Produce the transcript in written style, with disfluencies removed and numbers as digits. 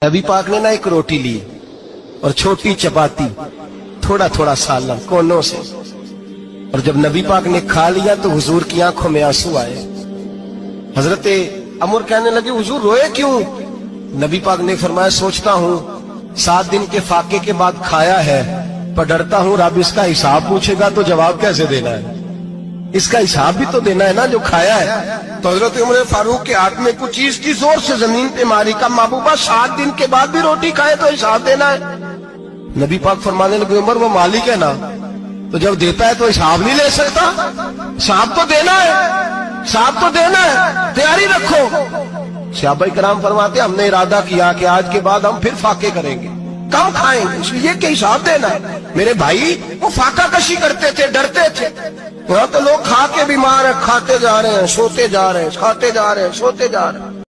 نبی پاک نے نا ایک روٹی لی اور چھوٹی چپاتی، تھوڑا تھوڑا سالن کونوں سے، اور جب نبی پاک نے کھا لیا تو حضور کی آنکھوں میں آنسو آئے۔ حضرت عمر کہنے لگے حضور روئے کیوں؟ نبی پاک نے فرمایا سوچتا ہوں 7 دن کے فاقے کے بعد کھایا ہے، پر ڈرتا ہوں رب اس کا حساب پوچھے گا تو جواب کیسے دینا ہے، اس کا حساب بھی تو دینا ہے نا جو کھایا ہے۔ تو حضرت عمر فاروق کے ہاتھ میں کچھ چیز کی زور سے زمین پہ ماری، کا محبوبہ 7 دن کے بعد بھی روٹی کھائے تو حساب دینا ہے۔ نبی پاک فرمانے لگے عمر وہ مالک ہے نا، تو جب دیتا ہے تو حساب نہیں لے سکتا، حساب تو دینا ہے، حساب تو دینا ہے، تیاری رکھو۔ صحابہ کرام فرماتے ہم نے ارادہ کیا کہ آج کے بعد ہم پھر فاقے کریں گے، کم کھائیں گے، اس لیے کہ حساب دینا ہے۔ میرے بھائی وہ فاقہ کشی کرتے تھے، ڈرتے تھے۔ وہاں تو لوگ کھا کے بیمار ہیں، کھاتے جا رہے ہیں، سوتے جا رہے ہیں، کھاتے جا رہے ہیں، سوتے جا رہے ہیں۔